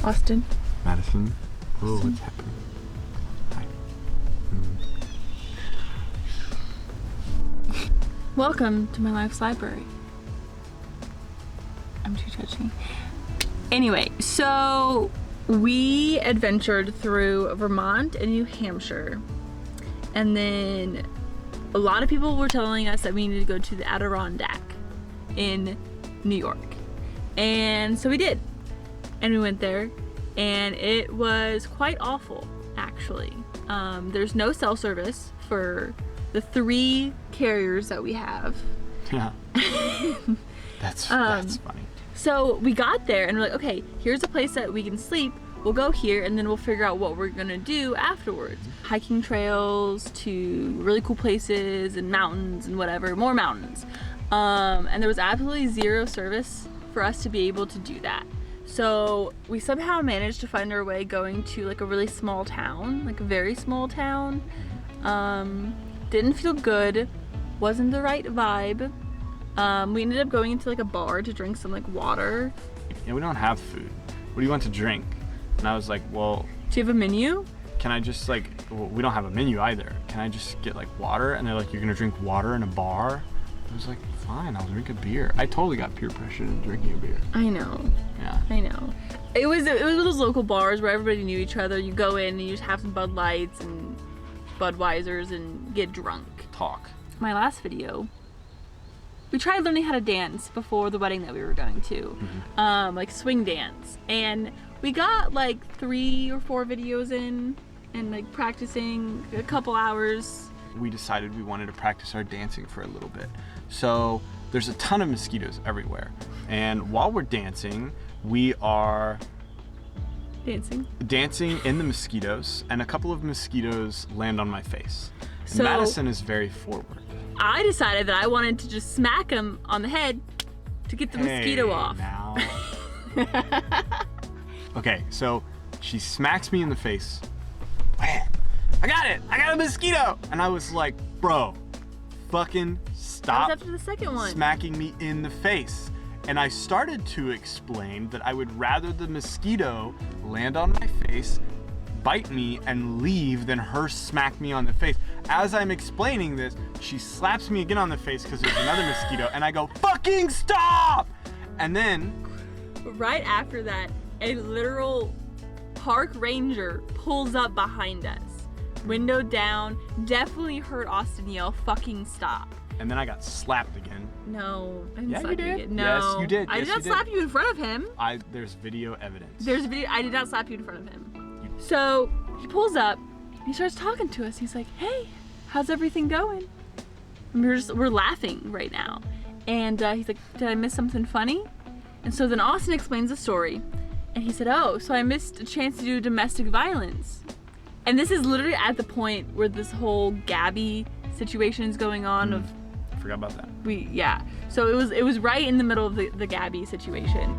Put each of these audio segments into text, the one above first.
Austin. Madison. Oh, what's happening? Hi. Welcome to my life's library. I'm too touchy. Anyway, so we adventured through Vermont and New Hampshire. And then a lot of people were telling us that we needed to go to the Adirondack in New York. And so we did. And we went there. And it was quite awful, actually. There's no cell service for the 3 carriers that we have. Yeah. That's funny. So we got there and we're like, okay, here's a place that we can sleep. We'll go here and then we'll figure out what we're gonna do afterwards. Hiking trails to really cool places and mountains and whatever, more mountains. And there was absolutely zero service for us to be able to do that. So we somehow managed to find our way going to like a really small town, like a very small town. Didn't feel good, wasn't the right vibe. We ended up going into like a bar to drink some like water. Yeah, we don't have food. What do you want to drink? And I was like, well, Do you have a menu? can I just like, well, we don't have a menu either. Can I just get like water? And they're like, you're gonna drink water in a bar? I was like, fine, I'll drink a beer. I totally got peer pressured into drinking a beer. I know. Yeah. I know. It was those local bars where everybody knew each other. You go in and you just have some Bud Lights and Budweisers and get drunk. Talk. My last video, we tried learning how to dance before the wedding that we were going to, like swing dance, and we got like 3 or 4 videos in and like practicing a couple hours. We decided we wanted to practice our dancing for a little bit. So there's a ton of mosquitoes everywhere, and while we're dancing, we are dancing in the mosquitoes, and a couple of mosquitoes land on my face. And So- Madison is very forward. I decided that I wanted to just smack him on the head to get the mosquito off. Now. Okay, so she smacks me in the face. Wham! I got it! I got a mosquito! And I was like, bro, fucking That stop was after the second one. smacking me in the face. And I started to explain that I would rather the mosquito land on my face, bite me, and leave than her smack me on the face. As I'm explaining this, she slaps me again on the face because there's another mosquito, and I go, fucking stop! And then, Right after that, a literal park ranger pulls up behind us. Window down, definitely heard Austin yell, fucking stop. and then I got slapped again. No, I didn't Yeah, slap you did. again. No. Yes, you did. I Yes, did not you did. slap you in front of him. There's video evidence. There's a video. I did not slap you in front of him. So he pulls up. He starts talking to us. He's like, "Hey, how's everything going?" And we're laughing right now. And he's like, "Did I miss something funny?" And so then Austin explains the story. And he said, "Oh, so I missed a chance to do domestic violence." And this is literally at the point where this whole Gabby situation is going on. Of Forgot about that. So it was right in the middle of the Gabby situation.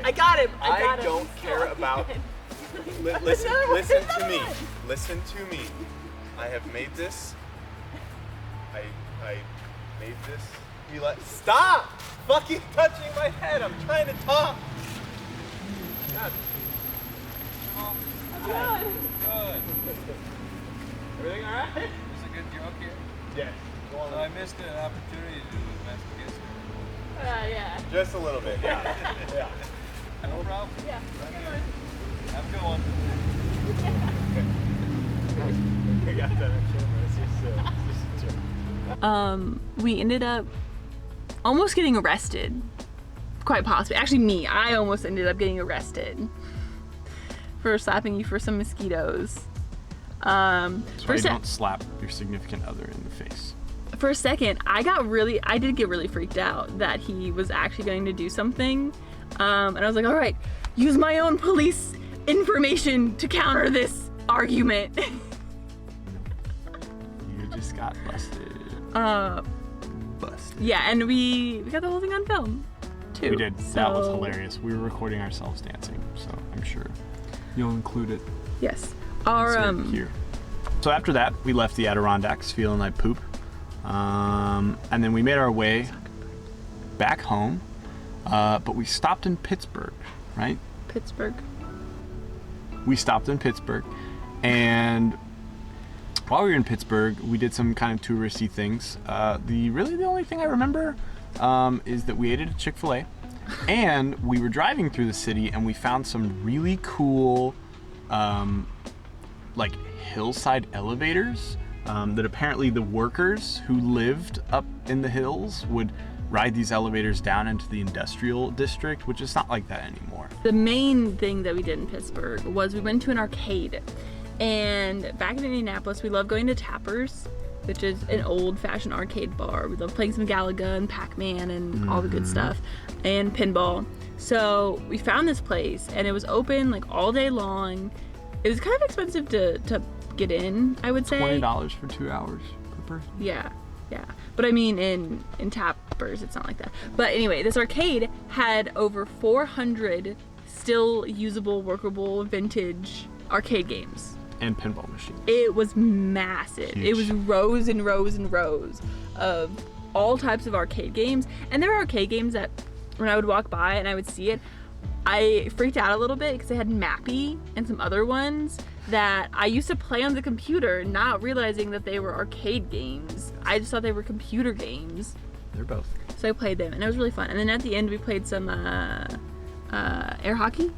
I got him. I don't care about. Listen to me. Listen to me. I have made this. I made this. Stop! Fucking touching my head. I'm trying to talk. God. Good. Everything all right? It's a good joke here. Yes. Go on. So I missed an opportunity to do domestic history. Yeah. Just a little bit. Yeah. Yeah. No problem. Yeah. Have a good one. I got that on camera. It's just a joke. We ended up almost getting arrested. Quite possibly. Actually, me. I almost ended up getting arrested for slapping you for some mosquitoes. That's why you don't slap your significant other in the face. For a second, I did get really freaked out that he was actually going to do something. And I was like, all right, use my own police information to counter this argument. You just got busted. Uh, Busted. yeah, and we got the whole thing on film. too. We did. That was So- hilarious. We were recording ourselves dancing, so I'm sure you'll include it. Yes. Our Here. So after that, we left the Adirondacks feeling like poop, and then we made our way back home. But we stopped in Pittsburgh, right? Pittsburgh. We stopped in Pittsburgh, and while we were in Pittsburgh, we did some kind of touristy things. The only thing I remember is that we ate at a Chick-fil-A, and we were driving through the city, and we found some really cool, like hillside elevators that apparently the workers who lived up in the hills would ride these elevators down into the industrial district, which is not like that anymore. The main thing that we did in Pittsburgh was we went to an arcade. And back in Indianapolis, we love going to Tappers, which is an old-fashioned arcade bar. We love playing some Galaga and Pac-Man and all the good stuff, and pinball. So we found this place, and it was open like all day long. It was kind of expensive to get in, I would say. $20 for 2 hours per person. Yeah. But I mean, in Tappers, it's not like that. But anyway, this arcade had over 400 still usable, workable, vintage arcade games. And pinball machines. It was massive. Huge. It was rows and rows and rows of all types of arcade games. And there were arcade games that when I would walk by and I would see it, I freaked out a little bit because they had Mappy and some other ones that I used to play on the computer, not realizing that they were arcade games. I just thought they were computer games. They're both. So I played them and it was really fun. And then at the end we played some air hockey.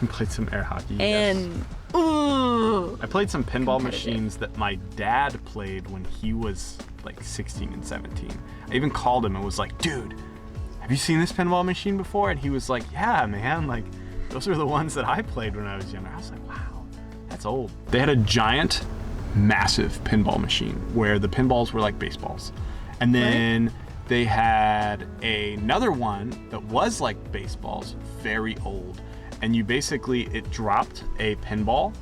We played some air hockey. And yes. ooh, I played some pinball competitive. machines that my dad played when he was like 16 and 17. I even called him and was like, dude, have you seen this pinball machine before? And he was like, yeah, man, like those are the ones that I played when I was younger. I was like, wow, that's old. They had a giant, massive pinball machine where the pinballs were like baseballs. And then they had another one that was like baseballs, very old. And you basically, it dropped a pinball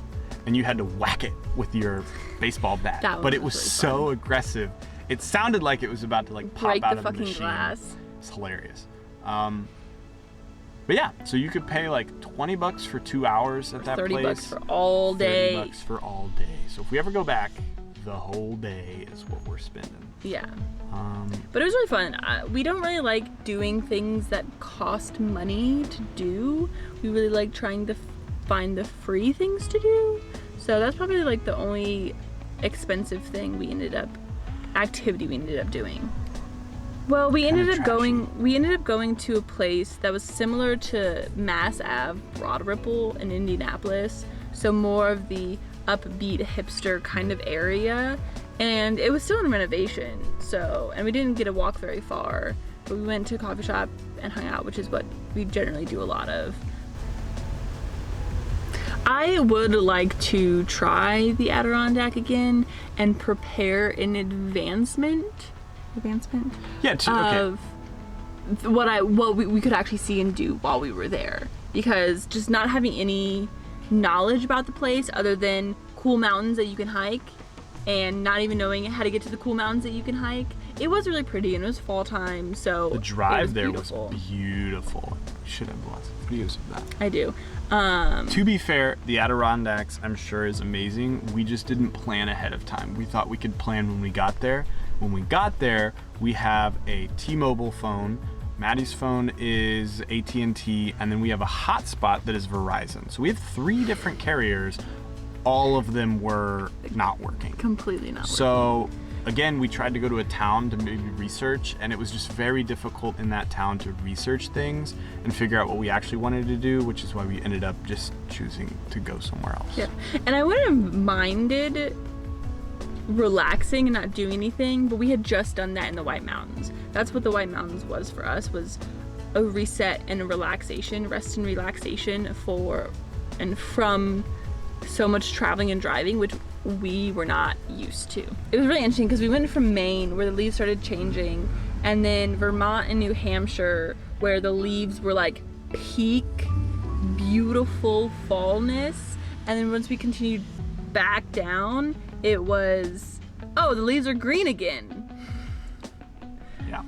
and you had to whack it with your baseball bat. That one But it was was really so aggressive. It sounded like it was about to like pop break out the of the fucking machine. glass. It's hilarious. But yeah, so you could pay like $20 for 2 hours at that $30 place. for all day. $30 for all day. So if we ever go back, the whole day is what we're spending. Yeah. But it was really fun. We don't really like doing things that cost money to do. We really like trying to find the free things to do. So that's probably like the only expensive thing activity we ended up doing. Well, we ended up going to a place that was similar to Mass Ave, Broad Ripple in Indianapolis. So more of the upbeat hipster kind of area. And it was still in renovation, and we didn't get to walk very far, but we went to a coffee shop and hung out, which is what we generally do a lot of. I would like to try the Adirondack again and prepare an advancement Yeah, okay. of what we could actually see and do while we were there, because just not having any knowledge about the place other than cool mountains that you can hike and not even knowing how to get to the cool mountains that you can hike. It was really pretty and it was fall time, so The drive there beautiful. was beautiful. We should have lots of videos of that. I do. To be fair, the Adirondacks, I'm sure, is amazing. We just didn't plan ahead of time. We thought we could plan when we got there. When we got there, we have a T-Mobile phone. Maddie's phone is AT&T, and then we have a hotspot that is Verizon. So we have 3 different carriers. All of them were not working. Completely not. So again, we tried to go to a town to maybe research, and it was just very difficult in that town to research things and figure out what we actually wanted to do, which is why we ended up just choosing to go somewhere else. Yeah, and I wouldn't have minded relaxing and not doing anything, but we had just done that in the White Mountains. That's what the White Mountains was for us, was a reset and a relaxation, rest and relaxation from so much traveling and driving, which we were not used to. It was really interesting because we went from Maine, where the leaves started changing, and then Vermont and New Hampshire, where the leaves were like peak beautiful fallness, and then once we continued back down, it was, oh, the leaves are green again. Yeah.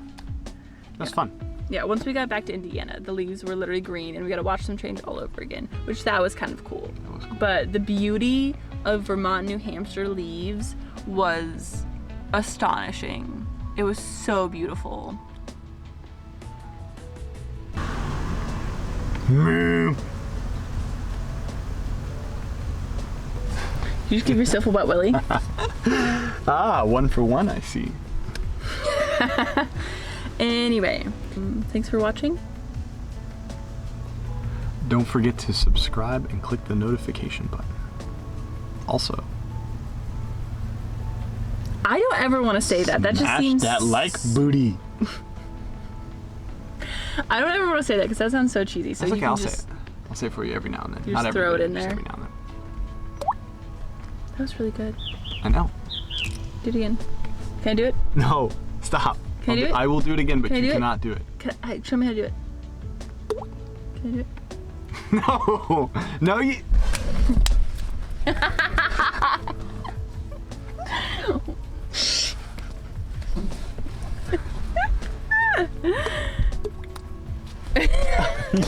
That's fun. Yeah, once we got back to Indiana, the leaves were literally green and we got to watch them change all over again, which that was kind of cool. That was cool. But the beauty of Vermont, New Hampshire leaves was astonishing. It was so beautiful. You just give yourself a wet willy. Ah, 1 for 1, I see. Anyway, thanks for watching. Don't forget to subscribe and click the notification button. Also, I don't ever want to say that. That just smash seems that like booty. I don't ever want to say that because that sounds so cheesy. So That's you okay, can I'll just say it. I'll say it for you every now and then. You Not just every throw it day, in just there. every now and then. That was really good. I know. Do it again. Can I do it? No, stop. Can I do it? I will do it again, but Can I you do it? cannot do it. Show me how to do it. Can I do it? No, no, you.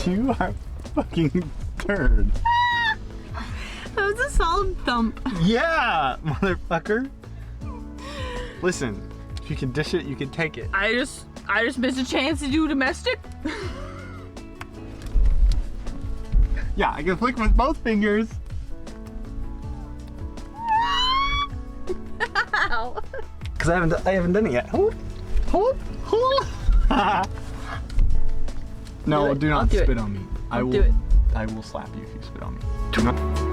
You are fucking turd. That was a solid thump. Yeah, motherfucker. Listen, if you can dish it, you can take it. I just missed a chance to do domestic. Yeah, I can flick with both fingers. Ow. Cause I haven't done it yet. Hold. No, Do it. do I'll not do it. spit on me. I'll do it. I will slap you if you spit on me. Do not.